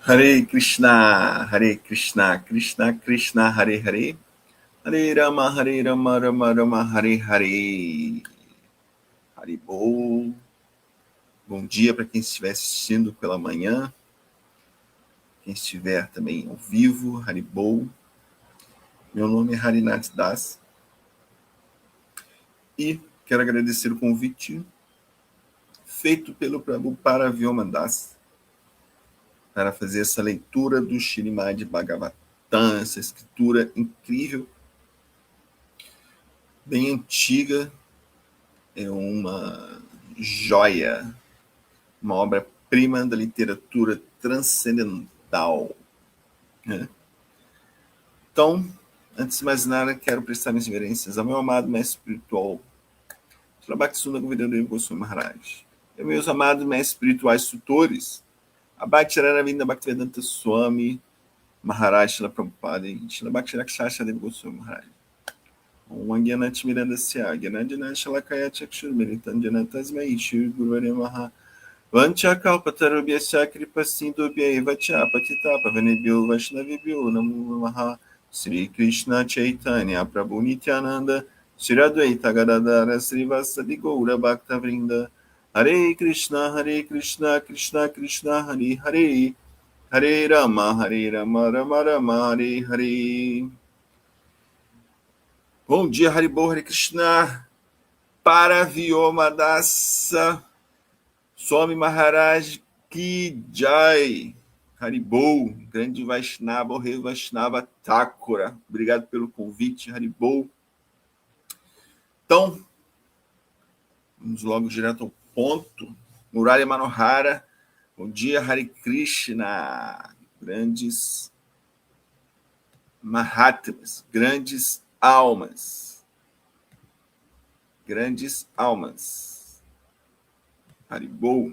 Hare Krishna, Krishna Krishna, Hare Hare, Hare Rama, Rama Rama, Hare Hare. Haribol. Bom dia para quem estiver assistindo pela manhã, quem estiver também ao vivo, Haribol. Meu nome é Harinath Das e quero agradecer o convite feito pelo Prabhupada Vyoma Das para fazer essa leitura do Srimad Bhagavatam, essa escritura incrível, bem antiga, é uma joia, uma obra-prima da literatura transcendental. Né? Então, antes de mais nada, quero prestar minhas reverências ao meu amado mestre espiritual, Shri Bhaktisunda Govindendra Goswami Maharaj, e meus amados mestres espirituais tutores, Abhaktirana Bhaktivedanta Swami Maharaj, Shri Prabhupada e Shri Bhaktirakshasha Deva Goswami Maharaj. Om Agyanati Mirandasya, Gyanadjana Shalakaya Chakshurmiritam Janatasmai Shri Guruvare Maha Vanchakalpatarubhyasya Kripasindubhya Evacha Patita Pavanebhyo Vaishnavibhyo Namo Namaha Sri Krishna Chaitanya Prabhu Nityananda Sri Advaita Gadadara Srivasadi Gaura Bhakta Vrinda Hare Krishna Krishna Krishna Hare Hare Hare Rama Rama Rama Hare Hare. Bom dia, Haribol, Hare Krishna, para Vyoma Dasa, Swami Maharaj Ki Jai, Haribol, grande Vaishnava, o rei Vaishnava Thakura. Obrigado pelo convite, Haribol. Então, vamos logo direto ao ponto. Murali Manohara, bom dia, Hare Krishna, grandes Mahatmas, grandes almas. Haribol.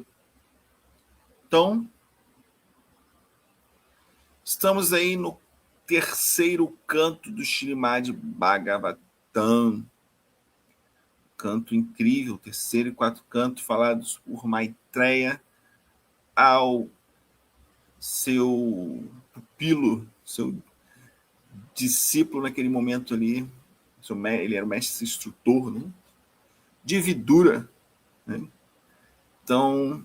Então, estamos aí no terceiro canto do Srimad Bhagavatam. Canto incrível, terceiro e quarto canto, falados por Maitreya ao seu pupilo, seu discípulo naquele momento ali. Ele era o mestre instrutor, né? De Vidura. Né? Então,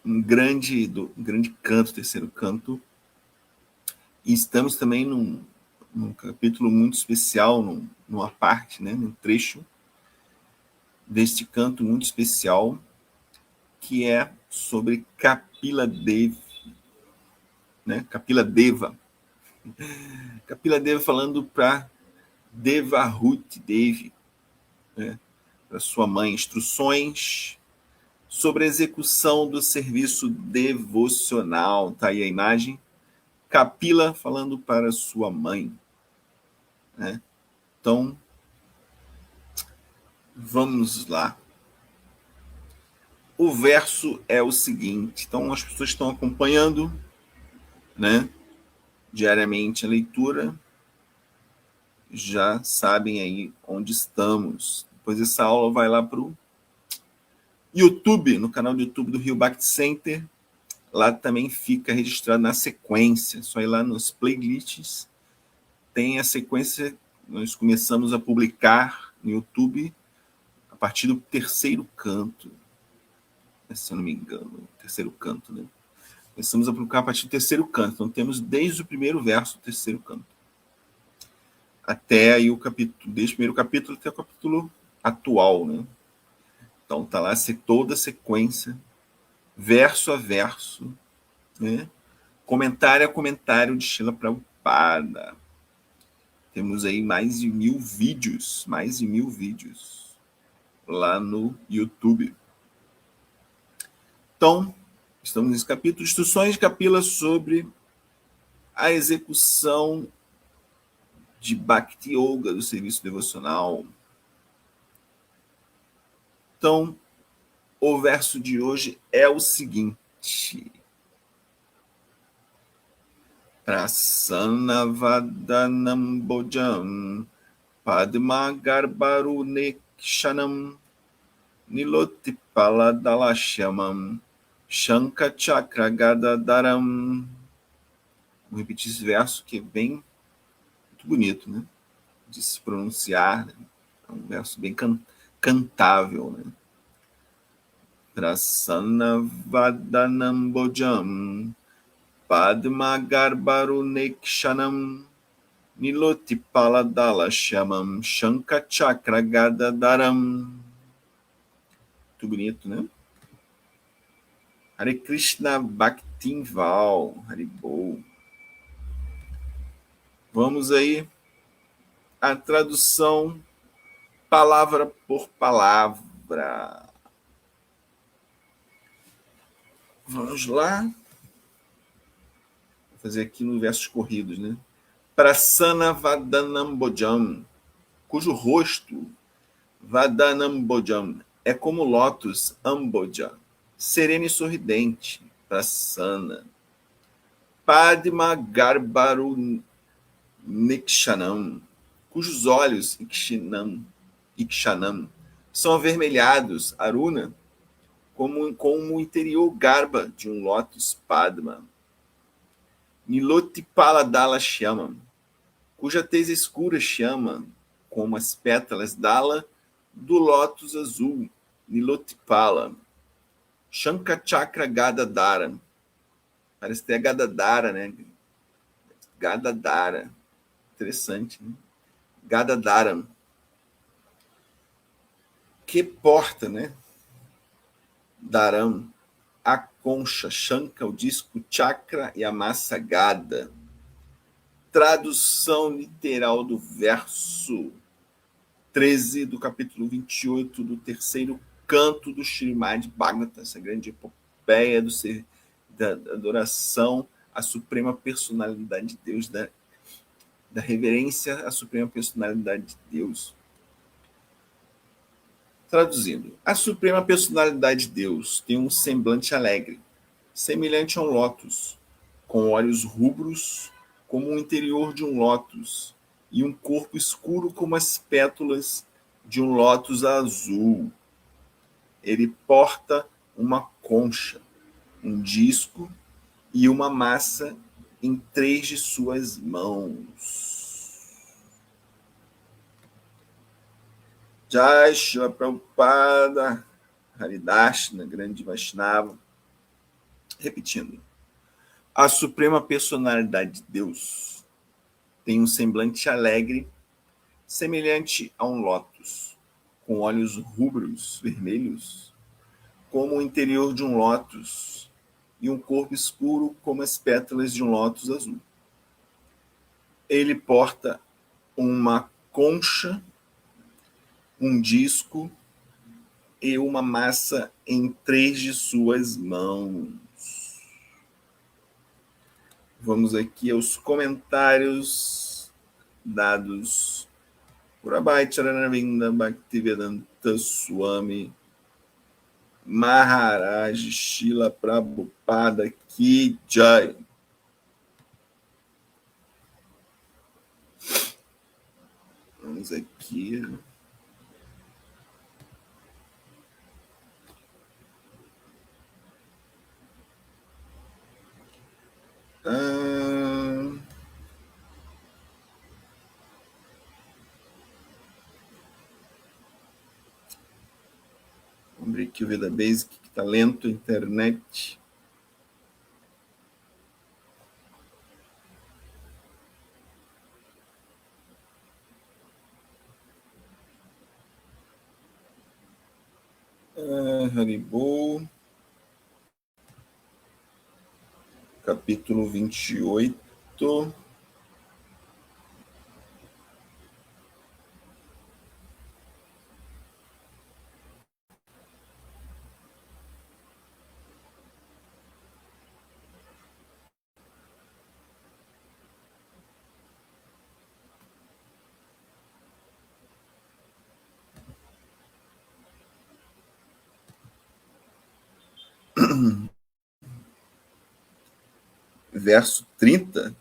um grande canto, terceiro canto. E estamos também num capítulo muito especial, numa parte, né, num trecho deste canto muito especial, que é sobre Kapila Deva, né? Kapila Deva falando para Devahuti Devi, né, para sua mãe, instruções sobre a execução do serviço devocional. Tá aí a imagem. Kapila falando para sua mãe. Né? Então, vamos lá. O verso é o seguinte. Então, as pessoas estão acompanhando, né, diariamente a leitura, já sabem aí onde estamos. Depois essa aula vai lá para o YouTube, no canal do YouTube do Rio Bhakti Center. Lá também fica registrado na sequência. Só ir lá nos playlists. Tem a sequência. Nós começamos a publicar no YouTube a partir do terceiro canto. Se eu não me engano, terceiro canto, né? Começamos a publicar a partir do terceiro canto. Então temos desde o primeiro verso do terceiro canto. Até aí o capítulo, desde o primeiro capítulo até o capítulo atual, né? Então tá lá toda a sequência, verso a verso, né? Comentário a comentário de Srila Prabhupada. Temos aí mais de 1000 vídeos lá no YouTube. Então, estamos nesse capítulo, instruções de Kapila sobre a execução de Bhakti Yoga, do serviço devocional. Então, o verso de hoje é o seguinte. Prasanavadanam bojam padma garbarunekshanam nilotipala dalashyamam shankachakra gadadaram. Vou repetir esse verso que é bem muito bonito, né? De se pronunciar, né? É um verso bem cantável, né? Prasanna Vadanambojam Padma Garbarunekshanam Nilotipala Dalashamam Shanka Chakra Gadadaram. Muito bonito, né? Hare Krishna Bhaktinval, Haribol. Vamos aí a tradução palavra por palavra. Vamos lá. Vou fazer aqui no versos corridos, né? Prasana Vadanambojam, cujo rosto, Vadanambojam, é como lótus Amboja, sereno e sorridente, Prasana. Padma Garbaru Nikshanam, cujos olhos, Ikshanam, são avermelhados, Aruna, como o interior garba de um lótus Padma. Nilotipala Dala Shyamam, cuja tez escura chama, como as pétalas dala do lótus azul, Nilotipala. Shankachakra Gadadara, parece até Gadadara, né? Gadadara, interessante, né? Gadadaram, que porta, né? Daram, a concha, Shanka, o disco, chakra e a massa Gada. Tradução literal do verso 13 do capítulo 28 do terceiro canto do Srimad Bhagavatam, essa grande epopeia da adoração à suprema personalidade de Deus, da reverência à suprema personalidade de Deus. Traduzindo, a suprema personalidade de Deus tem um semblante alegre, semelhante a um lótus, com olhos rubros como o interior de um lótus e um corpo escuro como as pétalas de um lótus azul. Ele porta uma concha, um disco e uma massa em 3 de suas mãos. Jai Shila Prabhupada, Haridashna, grande Vaishnava. Repetindo, a suprema personalidade de Deus tem um semblante alegre, semelhante a um lótus, com olhos rubros, vermelhos, como o interior de um lótus, e um corpo escuro como as pétalas de um lótus azul. Ele porta uma concha, um disco e uma massa em 3 de suas mãos. Vamos aqui aos comentários dados por Abhay Charanavinda Bhaktivedanta Swami Maharaj Shila Prabhupada Ki Jai. Vamos aqui. Vamos abrir aqui o Veda Basic, que está lento a internet. Haribol. Capítulo 28. Verso 30.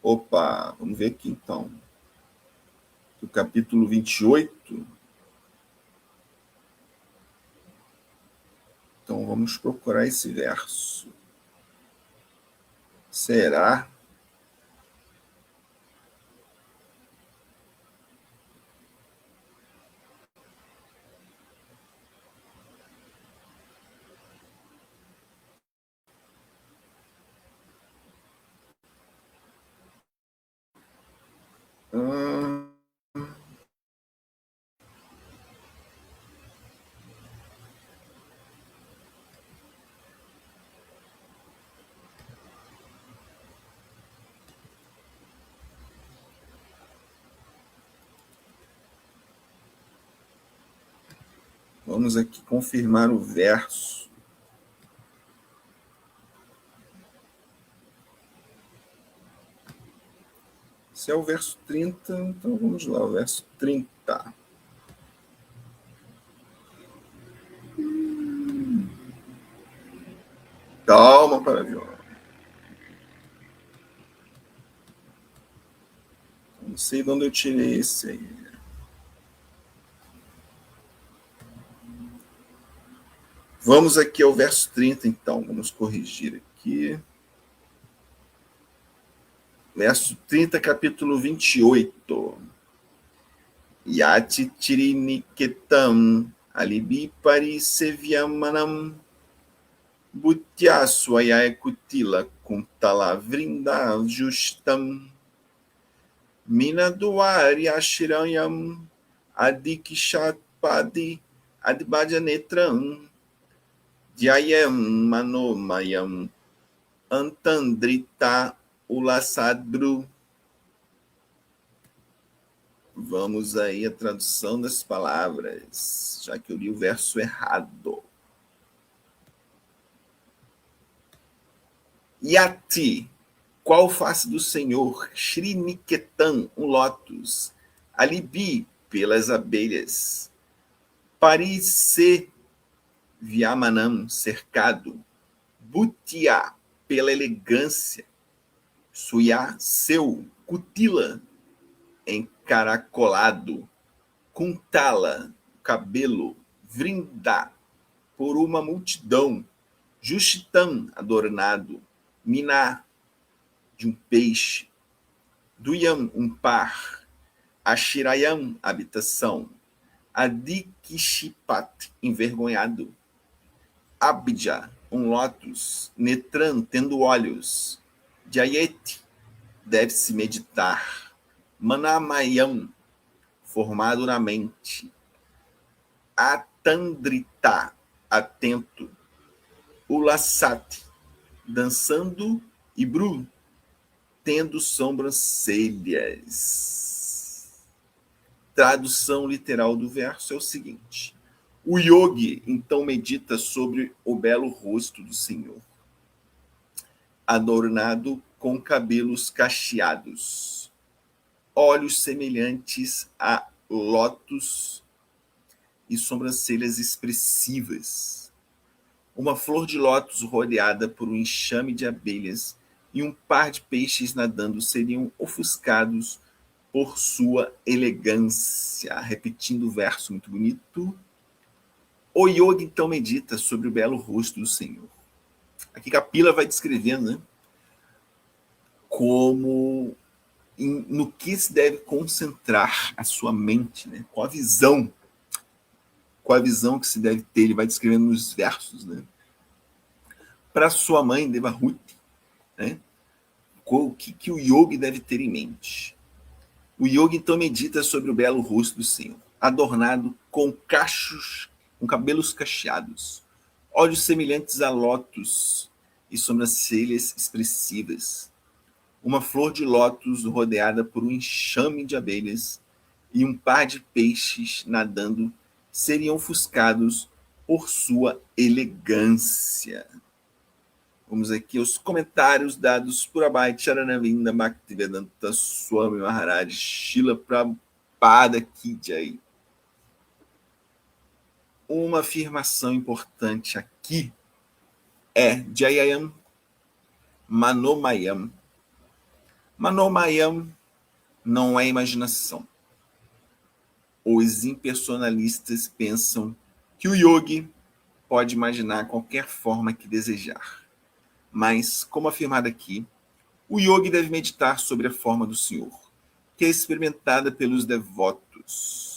Opa, vamos ver aqui então. Do capítulo 28. Então vamos procurar esse verso. Será? Vamos aqui confirmar o verso. Se é o verso 30, então vamos lá, o verso 30. Calma, para viola. Não sei de onde eu tirei esse aí. Vamos aqui ao verso 30, então. Vamos corrigir aqui. Verso 30, capítulo 28. Yati tiriniketam alibi pariseviamanam butya swayaya kutila kuntala vrinda justam mina duari ashirayam adikishatpadi adibhajanetram Jayam Manomayam Antandrita Ulasadru. Vamos aí a tradução das palavras, já que eu li o verso errado. Yati, qual face do Senhor? Sriniketam, um lótus. Alibi, pelas abelhas. Parise, Vyamanam, cercado. Bhutia, pela elegância. Suya, seu. Kutila, encaracolado. Kuntala, cabelo. Vrinda, por uma multidão. Jushitam, adornado. Miná, de um peixe. Duyam, um par. Ashirayam, habitação. Adikishipat, envergonhado. Abja, um lótus. Netran, tendo olhos. Jayet, deve-se meditar. Manamayam, formado na mente. Atandrita, atento. Ulasat, dançando. E Bru, tendo sobrancelhas. Tradução literal do verso é o seguinte: o yogi então medita sobre o belo rosto do Senhor, adornado com cabelos cacheados, olhos semelhantes a lótus e sobrancelhas expressivas, uma flor de lótus rodeada por um enxame de abelhas e um par de peixes nadando seriam ofuscados por sua elegância. Repetindo o verso muito bonito. O yogi então medita sobre o belo rosto do Senhor. Aqui Kapila vai descrevendo, né, como no que se deve concentrar a sua mente, né, qual a visão que se deve ter. Ele vai descrevendo nos versos, né. Para sua mãe, Devahuti, né, o que o yogi deve ter em mente. O yogi então medita sobre o belo rosto do Senhor, adornado com cabelos cacheados, olhos semelhantes a lótus e sobrancelhas expressivas, uma flor de lótus rodeada por um enxame de abelhas e um par de peixes nadando seriam ofuscados por sua elegância. Vamos aqui aos comentários dados por Abhay Charanavinda Bhaktivedanta Swami Maharaj Srila Prabhupada Ki Jai. Uma afirmação importante aqui é Jayayam Manomayam. Manomayam não é imaginação. Os impersonalistas pensam que o yogi pode imaginar qualquer forma que desejar. Mas, como afirmado aqui, o yogi deve meditar sobre a forma do Senhor, que é experimentada pelos devotos.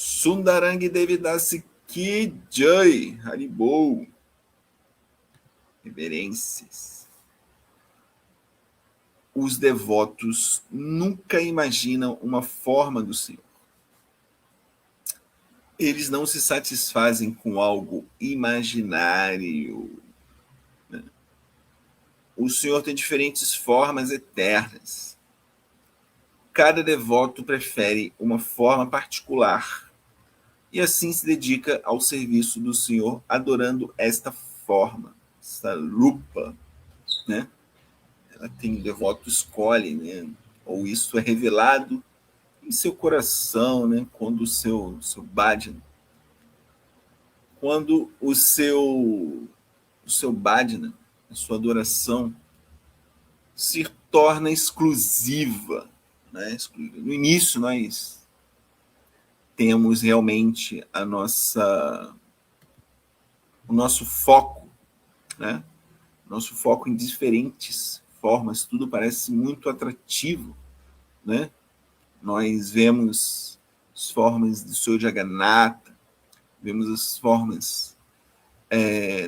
Sundarang Devidasi Ki Jai, Haribol. Reverências. Os devotos nunca imaginam uma forma do Senhor. Eles não se satisfazem com algo imaginário. O Senhor tem diferentes formas eternas. cada devoto prefere uma forma particular e assim se dedica ao serviço do Senhor, adorando esta forma, essa rupa, né? Ela tem o devoto escolhe, né? Ou isso é revelado em seu coração, né? Quando o seu bhajana, quando o seu bhajana, a sua adoração se torna exclusiva, né? No início nós temos realmente o nosso foco, né? Nosso foco em diferentes formas, tudo parece muito atrativo, né? Nós vemos as formas do Senhor Jagannatha, vemos as formas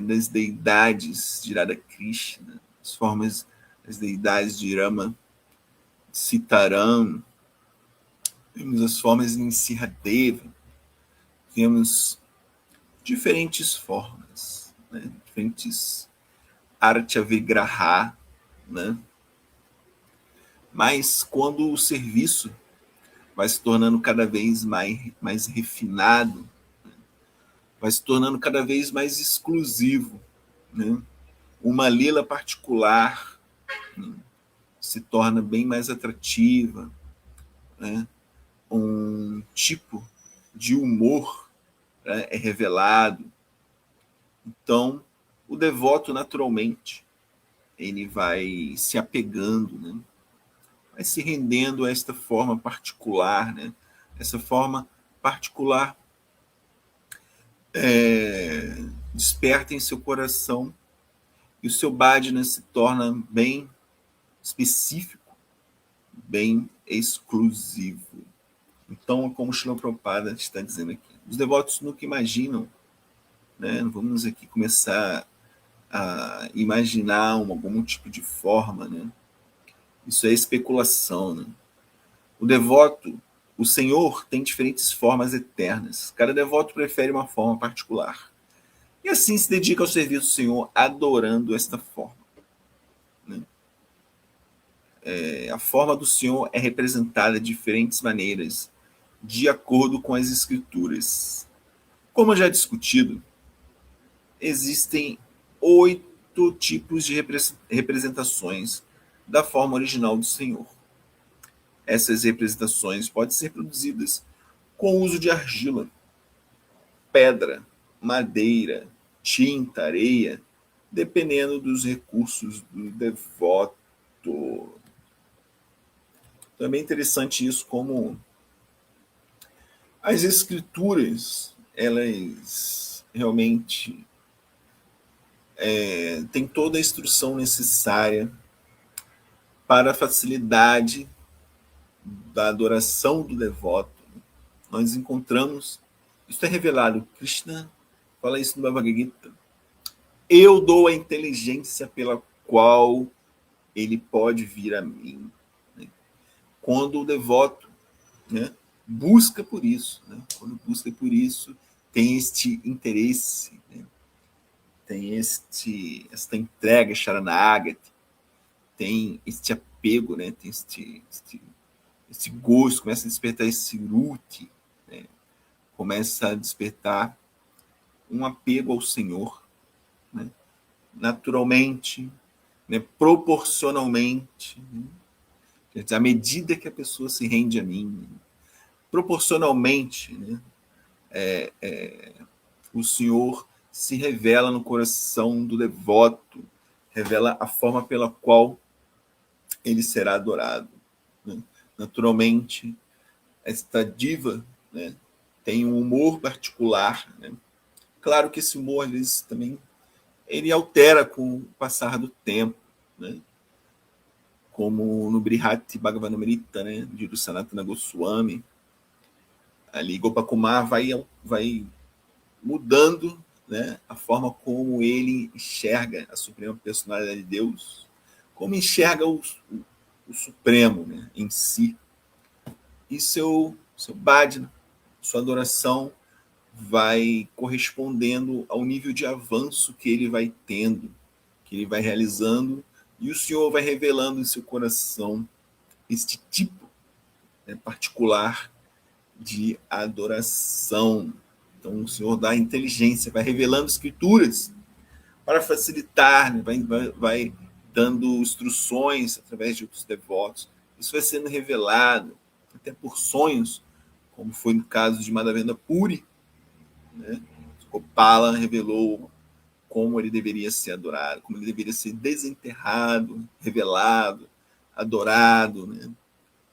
das deidades de Radha Krishna, as formas das deidades de Rama, Sitaram, vemos as formas de Nrsimhadeva, vemos diferentes formas, né? Diferentes Artya Vigraha, né? Mas quando o serviço vai se tornando cada vez mais refinado, vai se tornando cada vez mais exclusivo, né? Uma lila particular, né, se torna bem mais atrativa, né? Um tipo de humor, né, é revelado. Então, o devoto, naturalmente, ele vai se apegando, né? Vai se rendendo a esta forma particular, né? Essa forma particular desperta em seu coração e o seu bhajana se torna bem específico, bem exclusivo. Então, como Srila Prabhupada está dizendo aqui, os devotos nunca imaginam, né? Vamos aqui começar a imaginar algum tipo de forma, né? Isso é especulação, né? O devoto, o Senhor tem diferentes formas eternas. Cada devoto prefere uma forma particular. E assim se dedica ao serviço do Senhor, adorando esta forma, né? A forma do Senhor é representada de diferentes maneiras, de acordo com as Escrituras. Como já discutido, existem 8 tipos de representações da forma original do Senhor. Essas representações podem ser produzidas com o uso de argila, pedra, madeira, tinta, areia, dependendo dos recursos do devoto. Também é interessante isso, como as escrituras, elas realmente têm toda a instrução necessária para a facilidade da adoração do devoto. Nós encontramos, isso é revelado, Krishna fala isso no Bhagavad Gita. Eu dou a inteligência pela qual ele pode vir a mim. Quando o devoto, né, busca por isso, né? Quando busca por isso, tem este interesse, né? Tem esta entrega Sharanagati, tem este apego, né? Tem este gosto, começa a despertar esse ruti, né? Começa a despertar um apego ao Senhor, né? Naturalmente, né? Proporcionalmente, né? À medida que a pessoa se rende a mim, proporcionalmente, né? O Senhor se revela no coração do devoto, revela a forma pela qual ele será adorado, né? Naturalmente, esta diva, né, tem um humor particular, né? Claro que esse humor, às vezes, também ele altera com o passar do tempo, né? Como no Brihati Bhagavatamrita, né, de Sanatana Goswami, ali Gopakumar vai mudando, né, a forma como ele enxerga a suprema personalidade de Deus, como enxerga o Supremo, né, em si. E seu bhajana, sua adoração, vai correspondendo ao nível de avanço que ele vai tendo, que ele vai realizando, e o Senhor vai revelando em seu coração este tipo particular de adoração. Então, o Senhor dá inteligência, vai revelando escrituras para facilitar, né? vai dando instruções através de outros devotos. Isso vai sendo revelado até por sonhos, como foi no caso de Madhavendra Puri, né? Gopala revelou como ele deveria ser adorado, como ele deveria ser desenterrado, revelado, adorado, né?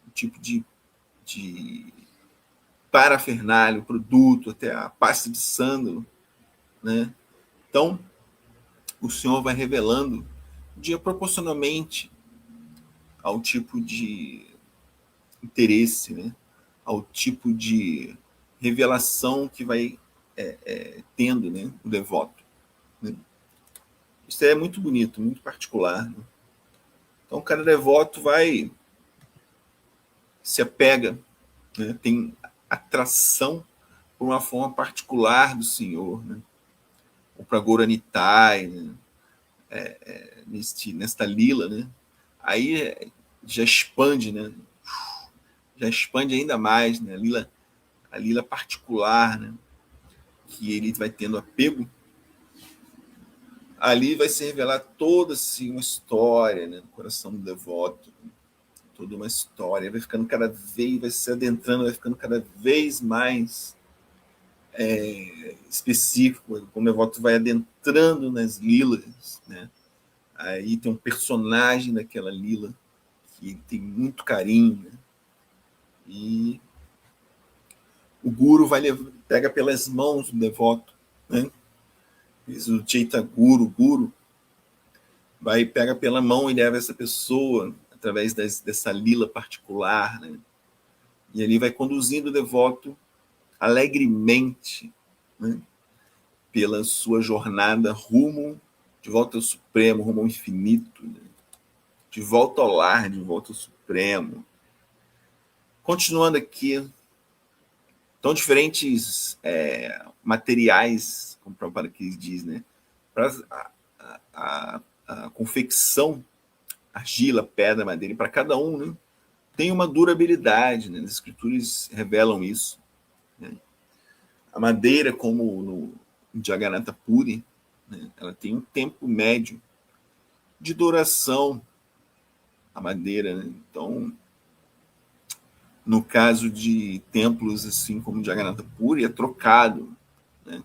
Um tipo de parafernália, produto, até a pasta de sândalo, né? Então, o Senhor vai revelando proporcionalmente ao tipo de interesse, né? Ao tipo de revelação que vai tendo, né? O devoto. Né? Isso é muito bonito, muito particular. Né? Então, cada devoto se apega, né? Tem atração por uma forma particular do Senhor, né? Ou para Goranitai, né? Nesta lila, né? Aí já expande, né? Já expande ainda mais, né? A lila particular, né? Que ele vai tendo apego. Ali vai se revelar toda assim, uma história, né? No coração do devoto, toda uma história, vai ficando cada vez, vai se adentrando, vai ficando cada vez mais específico, como o devoto vai adentrando nas lilas, né? Aí tem um personagem daquela lila que tem muito carinho, né? E o guru pega pelas mãos do devoto, né? Diz o Chaita Guru, pega pela mão e leva essa pessoa através dessa lila particular, né? E ali vai conduzindo o devoto alegremente, né? Pela sua jornada de volta ao Supremo, rumo ao infinito, né? De volta ao lar, de volta ao Supremo. Continuando aqui, tão diferentes materiais, como o Prabhupada diz, né? Para a confecção, argila, pedra, madeira, para cada um, né? Tem uma durabilidade, né? As escrituras revelam isso. Né? A madeira, como no Jagannatha Puri, né? Ela tem um tempo médio de duração, a madeira, né? Então, no caso de templos assim como Jagannatha Puri, é trocado, né?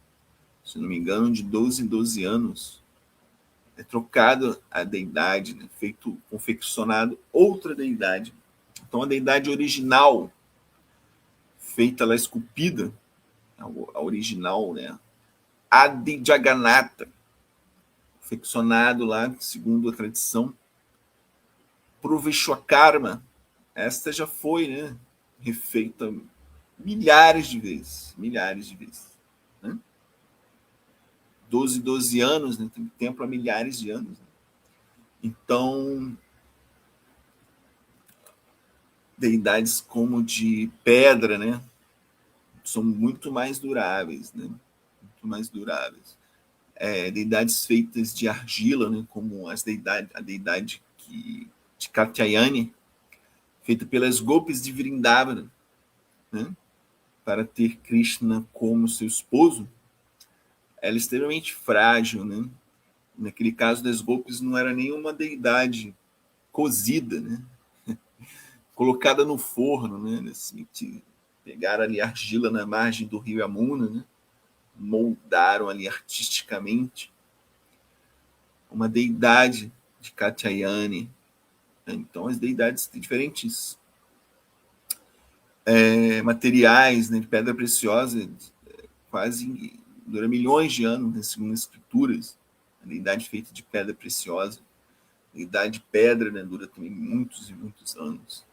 Se não me engano, de 12 em 12 anos. É trocado a deidade, né? Confeccionado outra deidade. Então, a deidade original, feita lá, esculpida, a original, né? Adi Jagannatha, confeccionado lá, segundo a tradição, pro Vishwakarma, esta já foi, né? Refeita milhares de vezes. Né? 12 anos, né? Tem templo há milhares de anos. Né? Então, deidades como de pedra, né? São muito mais duráveis, né? Muito mais duráveis. Deidades feitas de argila, né? Como a deidade de Katyayani, feita pelas golpes de Vrindavana, né? Para ter Krishna como seu esposo, ela é extremamente frágil, né? Naquele caso das golpes não era nenhuma deidade cozida, né? Colocada no forno, né? Assim, pegaram ali argila na margem do rio Yamuna, né? Moldaram ali artisticamente uma deidade de Katyayani. Então as deidades têm diferentes materiais, né? De pedra preciosa, quase dura milhões de anos, né? Segundo as escrituras. A deidade feita de pedra preciosa. A deidade de pedra, né? Dura também muitos e muitos anos.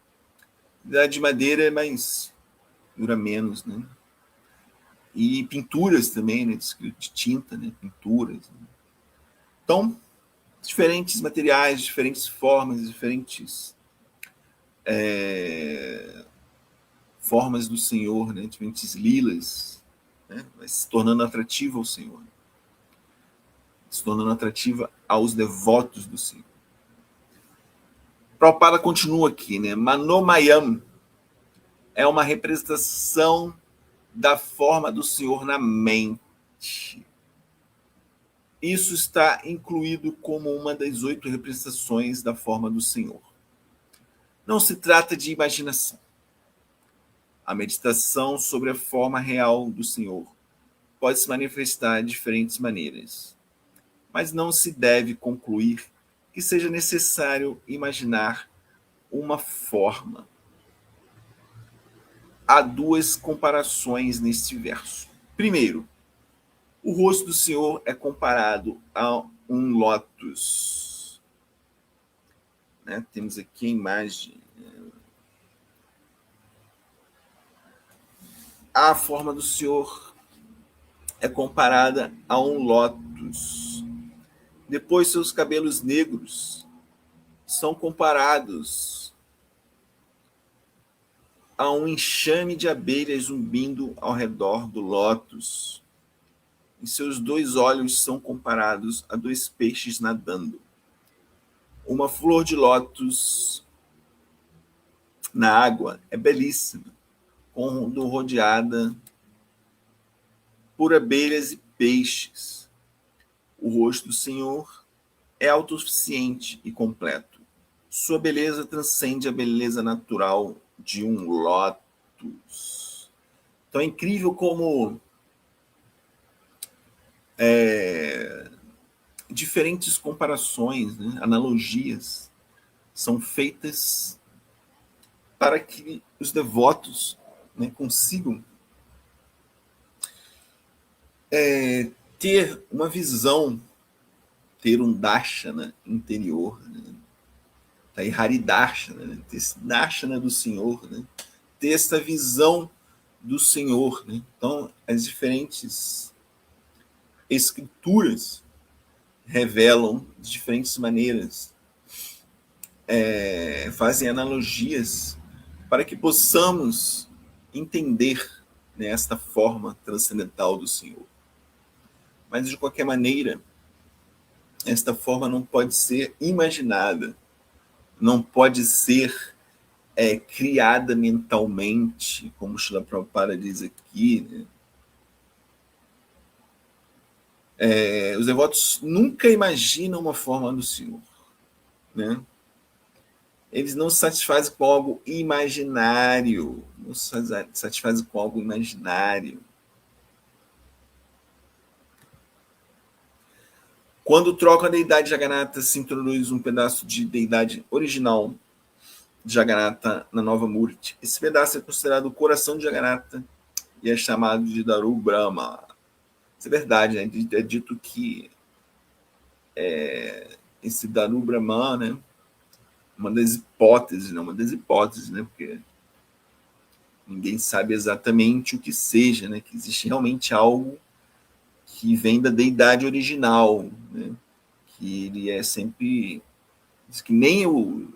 A deidade de madeira é mais, dura menos, né? E pinturas também, né? De tinta, né? Pinturas. Né? Então, diferentes materiais, diferentes formas, diferentes formas do Senhor, né? Diferentes lilas, né? Vai se tornando atrativa ao Senhor, se tornando atrativa aos devotos do Senhor. Prabhupada continua aqui, né? Manomayam, é uma representação da forma do Senhor na mente. Isso está incluído como uma das 8 representações da forma do Senhor. Não se trata de imaginação. A meditação sobre a forma real do Senhor pode se manifestar de diferentes maneiras, mas não se deve concluir que seja necessário imaginar uma forma. Há 2 comparações neste verso. Primeiro, o rosto do Senhor é comparado a um lótus. Né? Temos aqui a imagem. A forma do Senhor é comparada a um lótus. Depois, seus cabelos negros são comparados a um enxame de abelhas zumbindo ao redor do lótus. E seus 2 olhos são comparados a 2 peixes nadando. Uma flor de lótus na água é belíssima, quando rodeada por abelhas e peixes. O rosto do Senhor é autossuficiente e completo. Sua beleza transcende a beleza natural de um lótus. Então é incrível como diferentes comparações, né, analogias, são feitas para que os devotos, né, consigam ter uma visão, ter um darshana interior, né? Tá aí Haridarshana, né? Ter esse darshana do Senhor, né? Ter essa visão do Senhor. Né? Então, as diferentes escrituras revelam de diferentes maneiras, fazem analogias para que possamos entender, né, esta forma transcendental do Senhor. Mas, de qualquer maneira, esta forma não pode ser imaginada, não pode ser criada mentalmente, como Srila Prabhupada diz aqui. Né? Os devotos nunca imaginam uma forma do Senhor. Né? Eles não se satisfazem com algo imaginário, não se satisfazem com algo imaginário. Quando trocam a deidade Jagannatha, se introduz um pedaço de deidade original de Jagannatha na nova Murti. Esse pedaço é considerado o coração de Jagannatha e é chamado de Daru Brahma. Isso é verdade, né? É dito que esse Daru Brahma, né? Uma das hipóteses, né? Porque ninguém sabe exatamente o que seja, né? Que existe realmente algo que vem da deidade original, né? Que ele é sempre... Diz que nem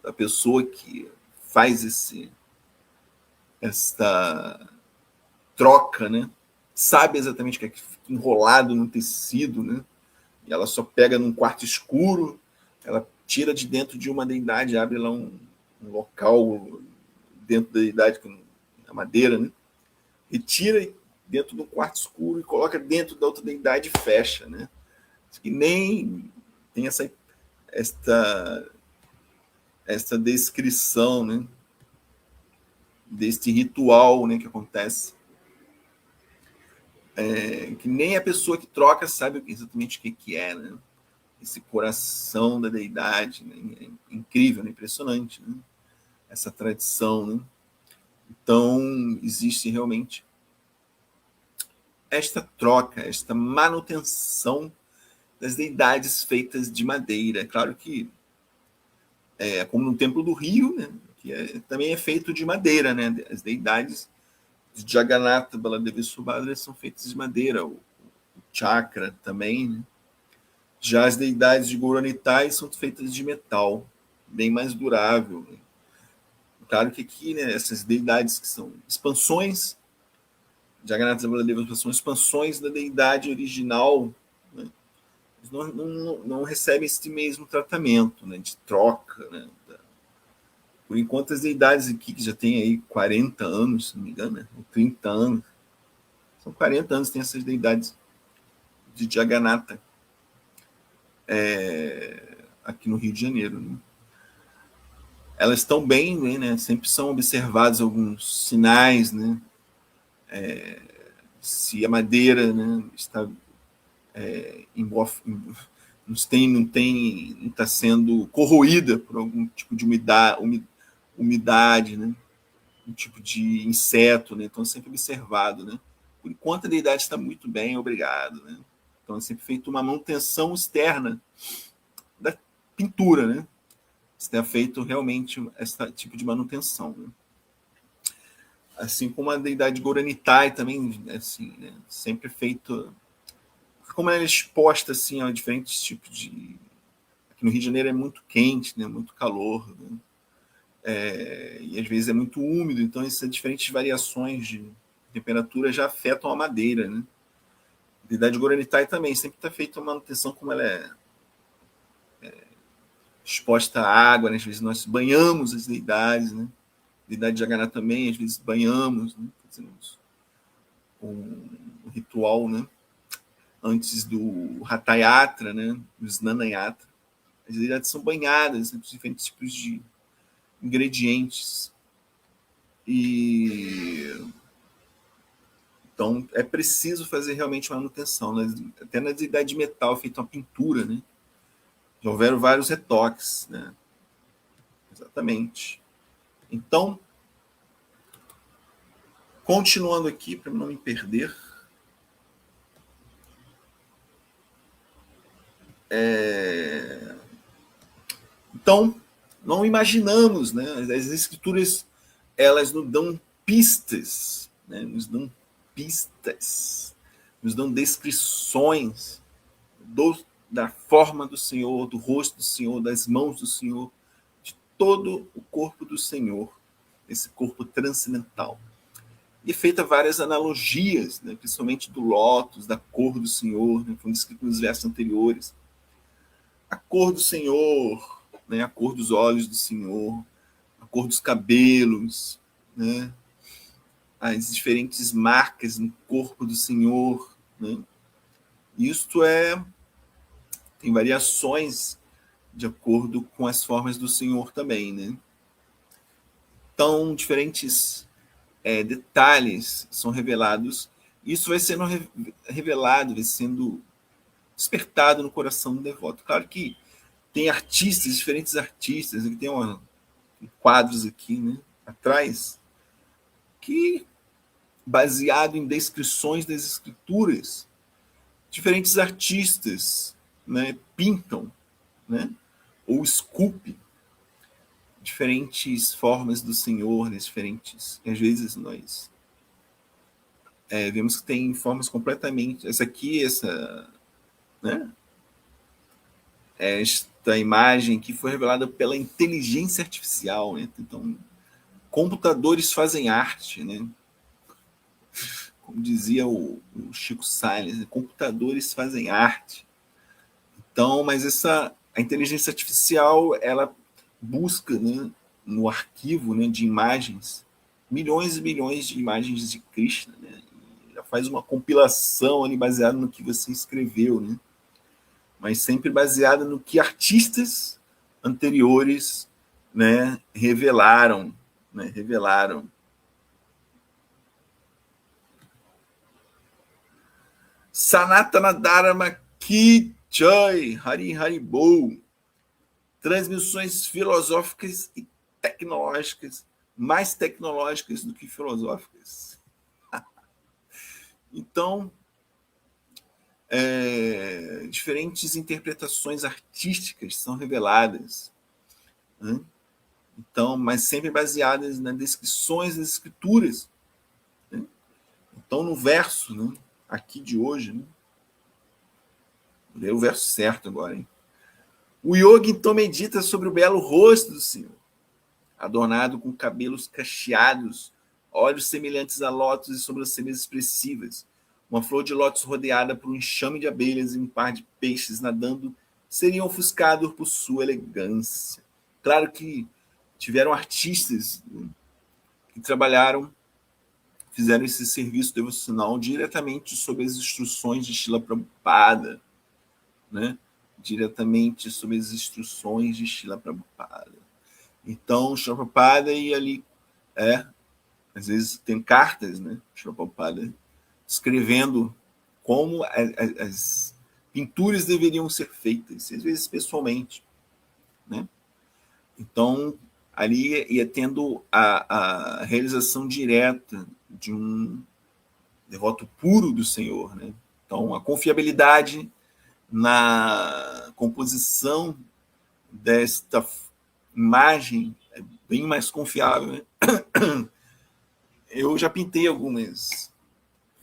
a pessoa que faz esta troca, né? Sabe exatamente o que é que fica enrolado no tecido, né? E ela só pega num quarto escuro, ela tira de dentro de uma deidade, abre lá um local dentro da deidade com a madeira, né? Retira dentro do quarto escuro e coloca dentro da outra deidade e fecha, né? E nem tem esta descrição, né? Deste ritual, né, que acontece. Que nem a pessoa que troca sabe exatamente o que é, né? Esse coração da deidade, né? É incrível, né? Impressionante, né? Essa tradição, né? Então, existe realmente esta troca, esta manutenção das deidades feitas de madeira. Claro que como no Templo do Rio, né? Que também é feito de madeira, né? As deidades de Jagannatha, Baladevi e Subhadra são feitas de madeira. O chakra também, né? Já as deidades de Gauranitai são feitas de metal, bem mais durável. Né? Claro que aqui, né, essas deidades que são expansões, Jagannatha Baladevi são expansões da deidade original, né? Não recebem esse mesmo tratamento, né, de troca, né, Por enquanto, as deidades aqui, que já tem aí 40 anos, se não me engano, né? Ou 30 anos, são 40 anos que tem essas deidades de Jagannatha aqui no Rio de Janeiro. Né? Elas estão bem, né? Sempre são observados alguns sinais, né? Se a madeira, né, está não está sendo corroída por algum tipo de umidade, né? Um tipo de inseto, né? Então, sempre observado, né? Por enquanto, a deidade está muito bem, obrigado, né? Então, é sempre feito uma manutenção externa da pintura, né? Você tem feito realmente esse tipo de manutenção, né? Assim como a deidade Goranitai também, assim, né? Sempre feito, como ela é exposta assim a diferentes tipos de, aqui no Rio de Janeiro é muito quente, né? Muito calor, né? E às vezes é muito úmido, então essas diferentes variações de temperatura já afetam a madeira, né? A deidade Goranitai também sempre está feita uma manutenção, como ela é exposta à água, né? Às vezes nós banhamos as deidades, né? A deidade de Jagannatha também, às vezes banhamos, né? Fazemos um ritual, né? Antes do Hatha Yatra, né? Do Snana Yatra. As deidades são banhadas, né? Com diferentes tipos de ingredientes. E então é preciso fazer realmente manutenção. Até na deidade de metal, feita uma pintura, né? Já houveram vários retoques, né? Exatamente. Então, continuando aqui, para não me perder. Então, não imaginamos, né? As escrituras, elas nos dão pistas, né? Nos dão pistas, nos dão descrições da forma do Senhor, do rosto do Senhor, das mãos do Senhor, de todo o corpo do Senhor, esse corpo transcendental. E é feita várias analogias, né? Principalmente do lótus, da cor do Senhor, né? Foi descrito nos versos anteriores. A cor do Senhor, né? A cor dos olhos do Senhor, a cor dos cabelos, né? As diferentes marcas no corpo do Senhor. Né? Isto tem variações de acordo com as formas do Senhor também. Né? Então, diferentes detalhes são revelados. Isso vai sendo revelado, vai sendo despertado no coração do devoto. Claro que tem artistas, diferentes artistas, tem quadros aqui, né, atrás, que, baseado em descrições das escrituras, diferentes artistas, né, pintam, né, ou esculpem diferentes formas do Senhor, né, diferentes. Às vezes nós vemos que tem formas completamente. Né, esta imagem que foi revelada pela inteligência artificial, né? Então, computadores fazem arte, né? Como dizia o Chico Sainz, né? Computadores fazem arte. Então, mas a inteligência artificial, ela busca, né, no arquivo, né, de imagens, milhões e milhões de imagens de Krishna, né? E ela faz uma compilação ali baseada no que você escreveu, né? Mas sempre baseada no que artistas anteriores, né, revelaram, né, revelaram. Sanatana Dharma Ki Jai, Hari Hari Bol. Transmissões filosóficas e tecnológicas, mais tecnológicas do que filosóficas. Então, diferentes interpretações artísticas são reveladas, né? Então, mas sempre baseadas nas descrições das escrituras. Né? Então, no verso, né, aqui de hoje, né, vou ler o verso certo agora, hein? O yogi então medita sobre o belo rosto do Senhor, adornado com cabelos cacheados, olhos semelhantes a lótus e sobrancelhas expressivas, uma flor de lótus rodeada por um enxame de abelhas e um par de peixes nadando seriam ofuscados por sua elegância. Claro que tiveram artistas, né, que fizeram esse serviço devocional diretamente sob as instruções de Srila Prabhupada, né? Diretamente sob as instruções de Srila Prabhupada. Então, Srila Prabhupada ia ali, às vezes tem cartas, né? Srila Prabhupada escrevendo como as pinturas deveriam ser feitas, às vezes pessoalmente, né? Então, ali ia tendo a realização direta de um devoto puro do Senhor, né? Então, a confiabilidade na composição desta imagem é bem mais confiável, né? Eu já pintei algumas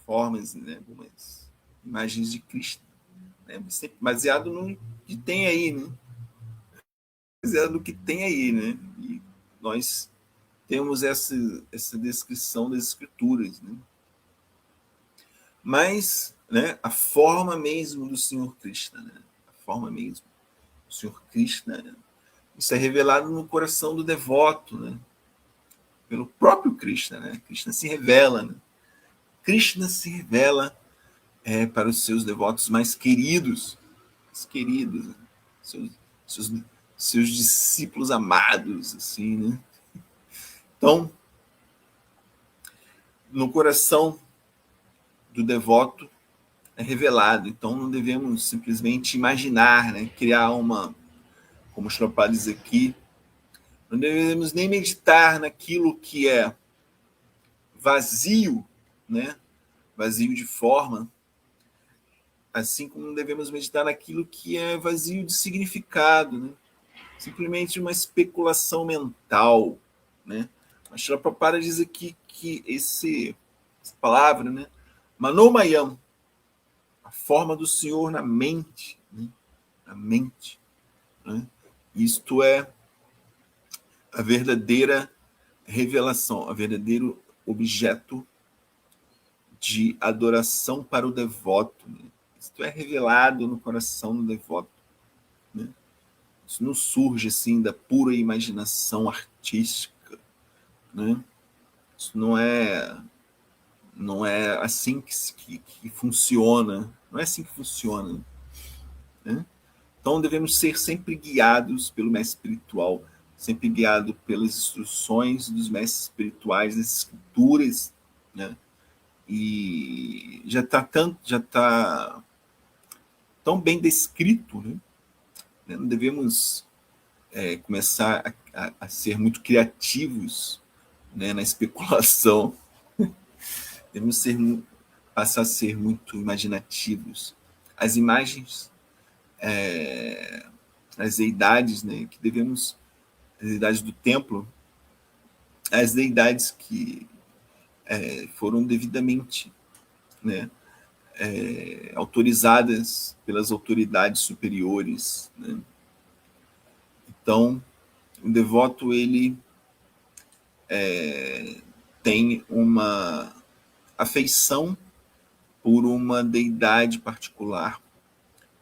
formas, né? Algumas imagens de Cristo, né? Sempre baseado no que tem aí, né? Baseado no que tem aí, né? E nós temos essa descrição das escrituras, né? Mas, né, a forma mesmo do Senhor Krishna, né? A forma mesmo do Senhor Krishna, né? Isso é revelado no coração do devoto, né? Pelo próprio Krishna, né? Krishna se revela, né? Krishna se revela para os seus devotos mais queridos, né? seus, seus, seus discípulos amados, assim, né? Então, no coração do devoto é revelado. Então, não devemos simplesmente imaginar, né? Criar uma, como o Prabhupada diz aqui, não devemos nem meditar naquilo que é vazio, né? Vazio de forma, assim como não devemos meditar naquilo que é vazio de significado, né? Simplesmente uma especulação mental, né? Mas Srila Prabhupada diz aqui que essa palavra, né? Manomayam, a forma do Senhor na mente, né? Na mente, né? Isto é a verdadeira revelação, o verdadeiro objeto de adoração para o devoto, né? Isto é revelado no coração do devoto, né? Isso não surge assim da pura imaginação artística, né? Isso não é assim que funciona, não é assim que funciona, né? Então devemos ser sempre guiados pelo mestre espiritual, sempre guiado pelas instruções dos mestres espirituais, das escrituras, né? E já está tão bem descrito, né? Não devemos começar a ser muito criativos, né, na especulação. Devemos passar a ser muito imaginativos. As imagens, as deidades, né, que devemos, as deidades do templo, as deidades que foram devidamente, né, autorizadas pelas autoridades superiores, né? Então, o devoto ele tem uma afeição por uma deidade particular,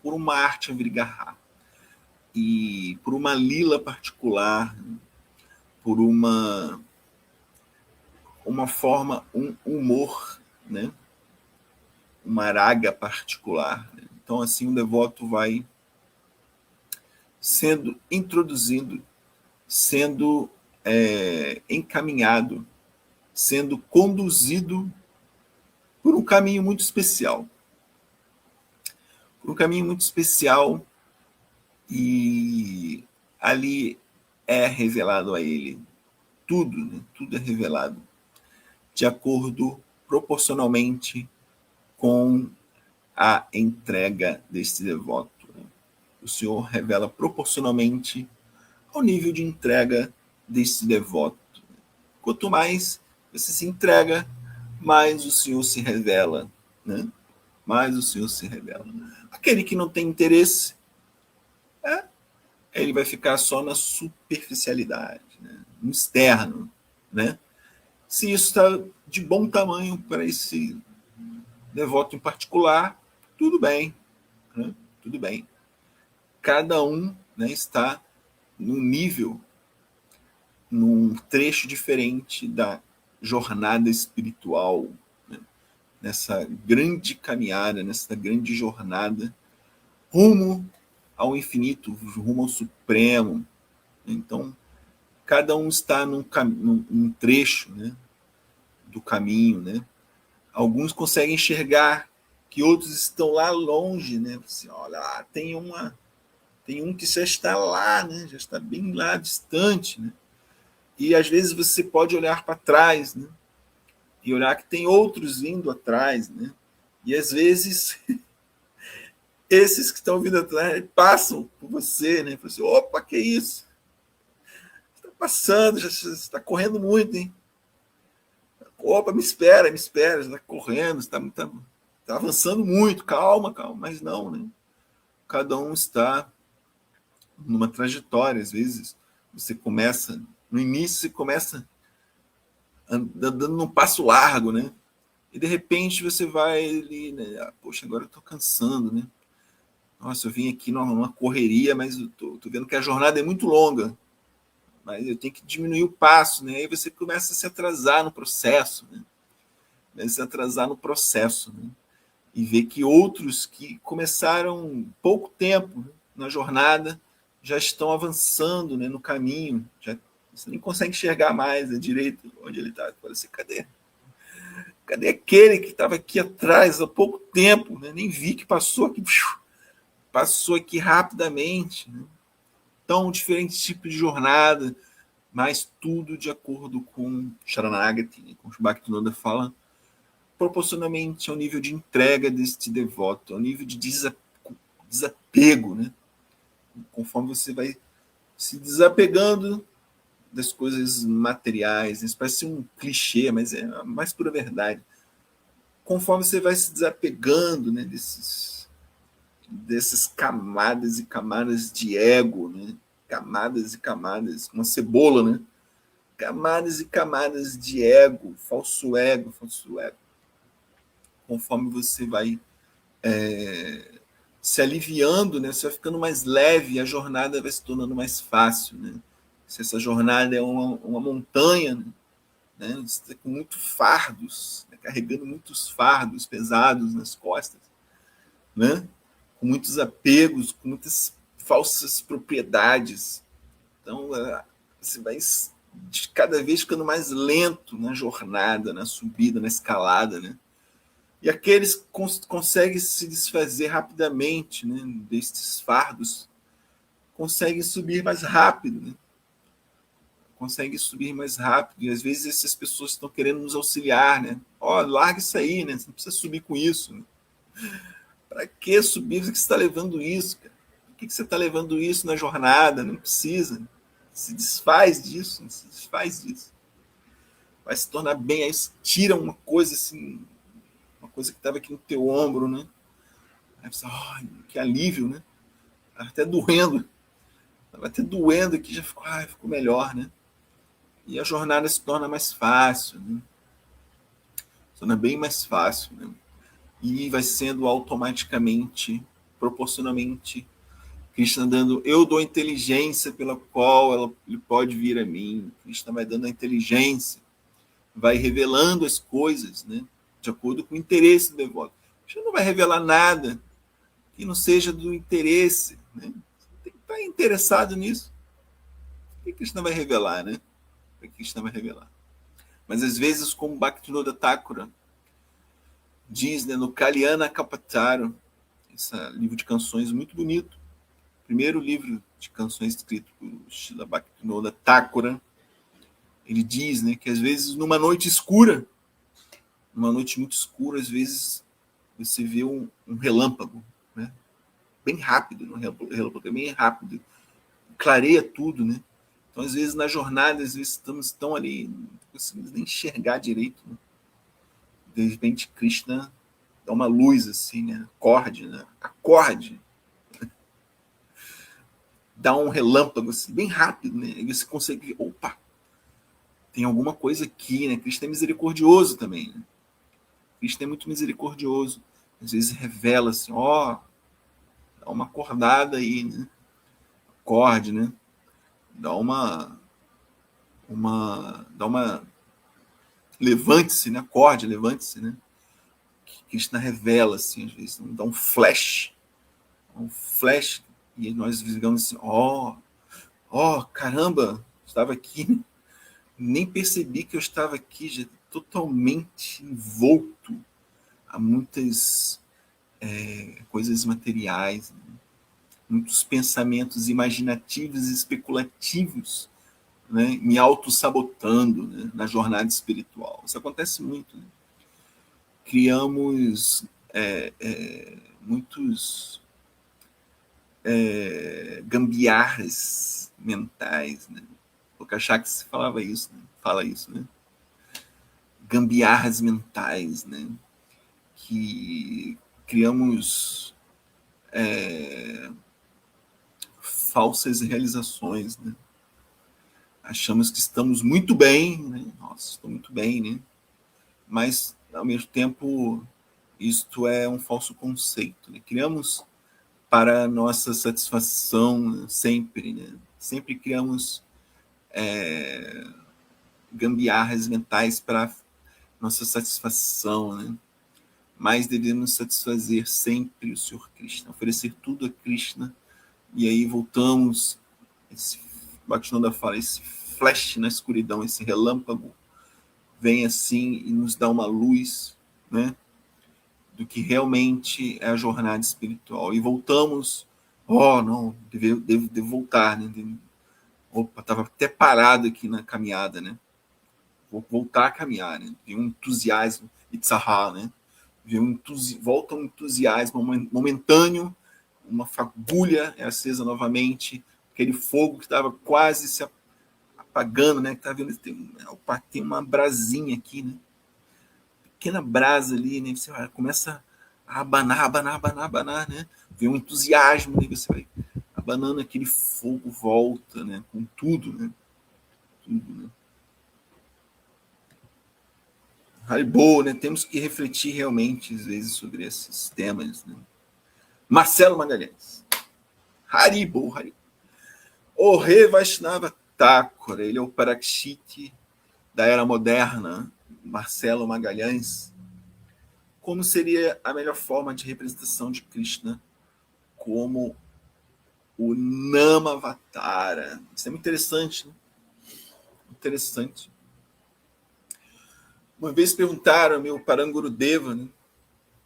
por uma arte avrigarra e por uma lila particular, por uma forma, um humor, né? Uma araga particular, né? Então, assim, o devoto vai sendo introduzido, sendo encaminhado, sendo conduzido por um caminho muito especial. Por um caminho muito especial, e ali é revelado a ele tudo, né? Tudo é revelado de acordo proporcionalmente com a entrega deste devoto, né? O Senhor revela proporcionalmente ao nível de entrega desse devoto. Quanto mais você se entrega, mais o Senhor se revela, né? Mais o Senhor se revela. Aquele que não tem interesse, ele vai ficar só na superficialidade, né? No externo, né? Se isso está de bom tamanho para esse devoto em particular, tudo bem, né? Tudo bem. Cada um, né, está no nível num trecho diferente da jornada espiritual, né? Nessa grande caminhada, nessa grande jornada rumo ao infinito, rumo ao supremo. Então, cada um está num trecho, né, do caminho, né? Alguns conseguem enxergar que outros estão lá longe, né? Você olha lá, tem um que já está lá, né? Já está bem lá distante, né? E às vezes você pode olhar para trás, né? E olhar que tem outros vindo atrás, né? E às vezes esses que estão vindo atrás passam por você, né? Você, opa, que isso? Está passando, já está correndo muito, hein? Opa, me espera, está correndo, está avançando muito, calma, calma, mas não, né? Cada um está numa trajetória, às vezes você começa, no início você começa dando um passo largo, né? E de repente você vai ali, né? Ah, poxa, agora eu estou cansando, né? Nossa, eu vim aqui numa correria, mas eu tô vendo que a jornada é muito longa, mas eu tenho que diminuir o passo, né? Aí você começa a se atrasar no processo, né? Começa a se atrasar no processo, né? E ver que outros que começaram pouco tempo na jornada já estão avançando, né, no caminho, já você nem consegue enxergar mais a direito onde ele está. Fala assim, cadê aquele que estava aqui atrás há pouco tempo, né? Nem vi que passou aqui rapidamente, né? Então, diferentes tipos de jornada, mas tudo de acordo com Sharanagati, né, com o Bhaktivinoda fala, proporcionalmente ao nível de entrega deste devoto, ao nível de desapego, né? Conforme você vai se desapegando das coisas materiais, isso parece um clichê, mas é a mais pura verdade. Conforme você vai se desapegando, né, dessas camadas e camadas de ego, né? Camadas e camadas, uma cebola, né? Camadas e camadas de ego, falso ego, falso ego. Conforme você vai se aliviando, né? Você vai ficando mais leve, a jornada vai se tornando mais fácil, né? Se essa jornada é uma montanha, né? Você está com muitos fardos, né? Carregando muitos fardos pesados nas costas, né? Com muitos apegos, com muitas falsas propriedades. Então, você vai cada vez ficando mais lento na jornada, na subida, na escalada, né? E aqueles que conseguem se desfazer rapidamente, né, destes fardos, conseguem subir mais rápido, né? Conseguem subir mais rápido. E às vezes essas pessoas estão querendo nos auxiliar, né? Ó, larga isso aí, né? Você não precisa subir com isso. Né? Para que subir? Por que você está levando isso, cara? Por que você está levando isso na jornada? Não precisa. Se desfaz disso, se desfaz disso. Vai se tornar bem. Aí você tira uma coisa assim, uma coisa que estava aqui no teu ombro, né? Aí você, oh, que alívio, né? Estava até doendo. Estava até doendo aqui, já ficou melhor, né? E a jornada se torna mais fácil, né? Se torna bem mais fácil, né? E vai sendo automaticamente, proporcionalmente, Krishna dando, eu dou a inteligência pela qual ele pode vir a mim. Krishna vai dando a inteligência, vai revelando as coisas, né? De acordo com o interesse do devoto. Krishna não vai revelar nada que não seja do interesse, né? Você tem que estar interessado nisso. O que Krishna vai revelar, né? O que Krishna vai revelar? Mas às vezes, como Bhaktivinoda Thakura diz, né, no Kalyana Kapataru, esse livro de canções muito bonito, primeiro livro de canções escrito por Srila Bhaktivinoda Thakura, ele diz, né, que às vezes numa noite escura, numa noite muito escura, às vezes você vê um relâmpago, né, bem rápido, um relâmpago é bem rápido, clareia tudo, né? Então às vezes na jornada, às vezes estamos tão ali, não conseguimos nem enxergar direito, né? De repente Krishna dá uma luz assim, né? Acorde, né? Acorde, dá um relâmpago assim, bem rápido, né? E você consegue ver, opa, tem alguma coisa aqui, né? Cristo é misericordioso também, né? Cristo é muito misericordioso. Às vezes revela assim, ó, dá uma acordada aí, né? Acorde, né? Dá uma dá uma levante-se, né? Acorde, levante-se, né? Que Krishna revela, assim, às vezes, dá um flash, e nós digamos assim, caramba, estava aqui, nem percebi que eu estava aqui, já totalmente envolto a muitas coisas materiais, né? Muitos pensamentos imaginativos e especulativos, né? Me auto-sabotando, né? Na jornada espiritual. Isso acontece muito, né? Criamos muitos gambiarras mentais, né? O Kachak falava isso, né? Fala isso, né? Gambiarras mentais, né? Que criamos falsas realizações, né? Achamos que estamos muito bem, né? Nossa, estou muito bem, né? Mas, ao mesmo tempo, isto é um falso conceito, né? Criamos para nossa satisfação sempre, né? Sempre criamos gambiarras mentais para nossa satisfação, né? Mas devemos satisfazer sempre o Senhor Krishna, oferecer tudo a Krishna, e aí voltamos, esse Bhaktivinoda fala, esse flash na escuridão, esse relâmpago, vem assim e nos dá uma luz, né? Do que realmente é a jornada espiritual. E voltamos, não, devo voltar, né? Opa, estava até parado aqui na caminhada, né? Vou voltar a caminhar, né? Vem um entusiasmo, Itzahá, né? Volta um entusiasmo momentâneo, uma fagulha é acesa novamente, aquele fogo que estava quase se apagando, né? Que tá vendo, tem uma brasinha aqui, né? Pequena brasa ali, né? Você começa a abanar, né? Vem um entusiasmo, né? Você vai abanando, aquele fogo volta, né? Com tudo, né? Tudo, né? Haribo, né? Temos que refletir realmente, às vezes, sobre esses temas, né? Marcelo Magalhães. Haribo. O Rei Vaishnava Thakura, ele é o Parakshit da era moderna, Marcelo Magalhães. Como seria a melhor forma de representação de Krishna como o Namavatara? Isso é muito interessante, né? Interessante. Uma vez perguntaram ao meu Parangurudeva, né?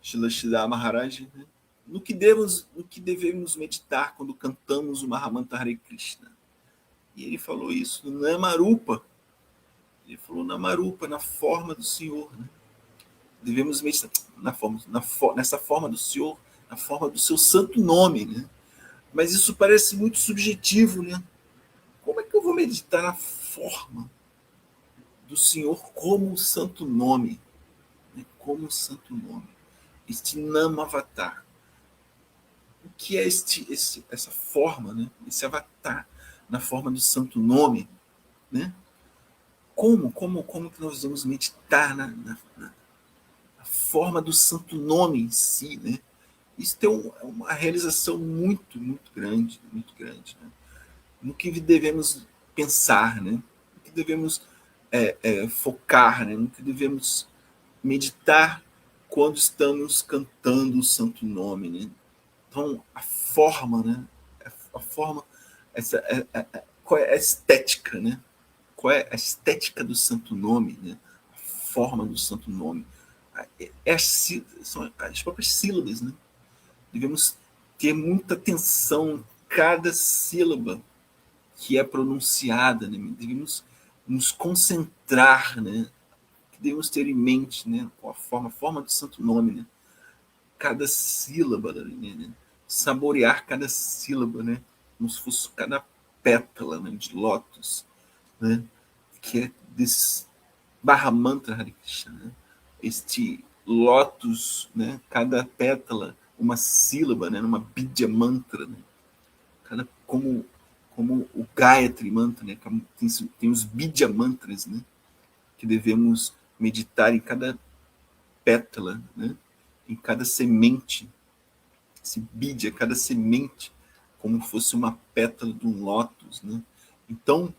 Shilashida Maharaj, né? No que devemos meditar quando cantamos o Mahamantra Hare Krishna? E ele falou isso no Namarupa. Ele falou Namarupa, na forma do Senhor, né? Devemos meditar nessa forma do Senhor, na forma do seu santo nome, né? Mas isso parece muito subjetivo, né? Como é que eu vou meditar na forma do Senhor como o santo nome? Né? Como o santo nome. Este Namavatar. O que é essa forma, né? Esse avatar na forma do santo nome, né? Como que nós vamos meditar na forma do santo nome em si, né? Isso tem uma realização muito grande, né? No que devemos pensar, né? No que devemos focar, né? No que devemos meditar quando estamos cantando o santo nome, né? Então, a forma, né? A forma, qual é a estética, né? Qual é a estética do santo nome, né? A forma do santo nome. São as próprias sílabas, né? Devemos ter muita atenção em cada sílaba que é pronunciada, né? Devemos nos concentrar, né? Devemos ter em mente, né? A forma do santo nome, né? Cada sílaba, né? Saborear cada sílaba, né? Como se fosse cada pétala, né? De lótus, né? Que é desse Mahamantra Hare Krishna, né? Este lótus, né? Cada pétala uma sílaba, né? Uma Bidya Mantra, né? Como o Gayatri Mantra, né? Tem os Bidya Mantras, né? Que devemos meditar em cada pétala, né? Em cada semente, esse Bidya, cada semente, como fosse uma pétala de um lótus, né? Então,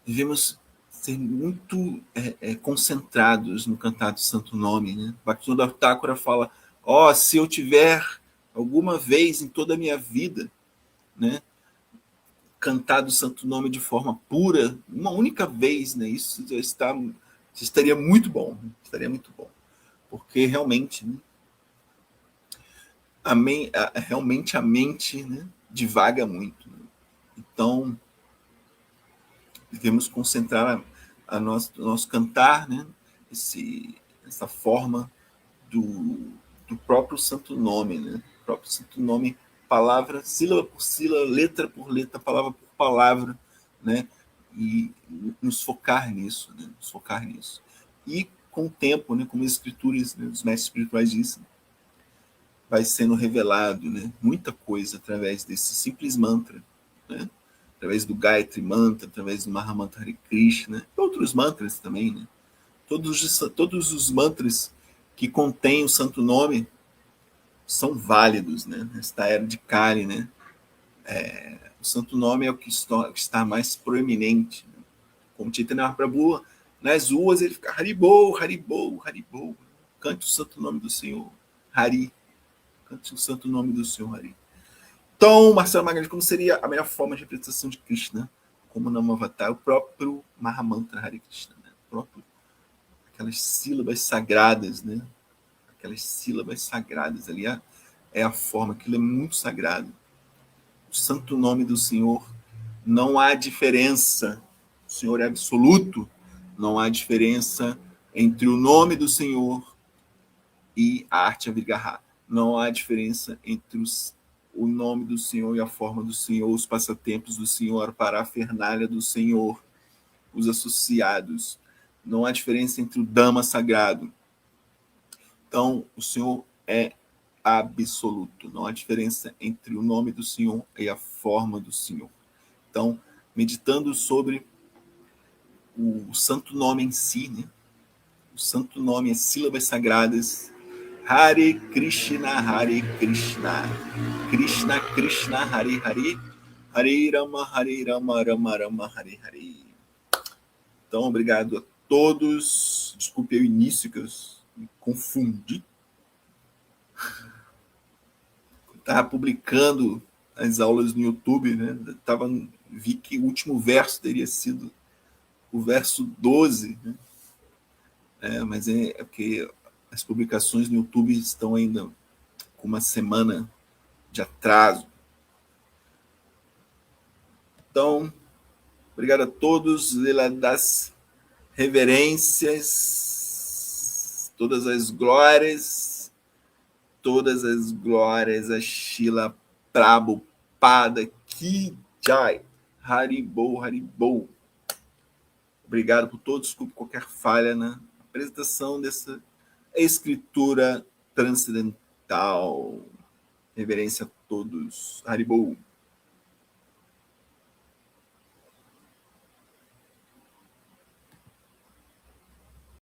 devemos ser muito concentrados no cantar do Santo Nome. Né? Bhaktivinoda Thakura fala, se eu tiver alguma vez em toda a minha vida, né, cantar do Santo Nome de forma pura, uma única vez, né, isso estaria muito bom, porque realmente, né, realmente a mente, né, divaga muito. Né? Então, devemos concentrar nosso cantar, né, essa forma do próprio Santo Nome, né? O próprio Santo Nome, palavra, sílaba por sílaba, letra por letra, palavra por palavra, né? E nos focar nisso, né? Nos focar nisso. E com o tempo, né, como as escrituras, né, os mestres espirituais dizem, vai sendo revelado, né, muita coisa através desse simples mantra, né? Através do Gayatri Mantra, através do Mahamantra Hare Krishna, e outros mantras também, né? Todos os mantras que contêm o santo nome são válidos, né? Nesta era de Kali, né? O santo nome é o que está mais proeminente. Né? Como Chaitanya Mahaprabhu, nas ruas ele fica Haribol, Haribol, Haribol. Cante o santo nome do Senhor, Hari. Cante o santo nome do Senhor, Hari. Então, Marcelo Magalhães, como seria a melhor forma de representação de Krishna? Como Namavatar, o próprio Mahamantra Hare Krishna, né? O próprio, aquelas sílabas sagradas, né? Aquelas sílabas sagradas ali, é a forma, aquilo é muito sagrado. O santo nome do Senhor, não há diferença, o Senhor é absoluto, não há diferença entre o nome do Senhor e a arte avigarra. Não há diferença entre o nome do Senhor e a forma do Senhor, os passatempos do Senhor, a parafernália do Senhor, os associados. Não há diferença entre o Dhamma sagrado. Então, o Senhor é absoluto. Não há diferença entre o nome do Senhor e a forma do Senhor. Então, meditando sobre o santo nome em si, né? O santo nome, as sílabas sagradas, Hare Krishna, Hare Krishna, Krishna Krishna, Hare Hare, Hare Rama, Rama Rama, Hare Hare. Então, obrigado a todos. Desculpe o início que eu me confundi. Estava publicando as aulas no YouTube, né? Vi que o último verso teria sido o verso 12, né? Mas é porque as publicações no YouTube estão ainda com uma semana de atraso. Então, obrigado a todos, Lela das reverências, todas as glórias a Srila Prabhupada Ki Jai. Haribol, Haribol. Obrigado por todos, desculpe qualquer falha na apresentação dessa escritura transcendental. Reverência a todos. Haribol.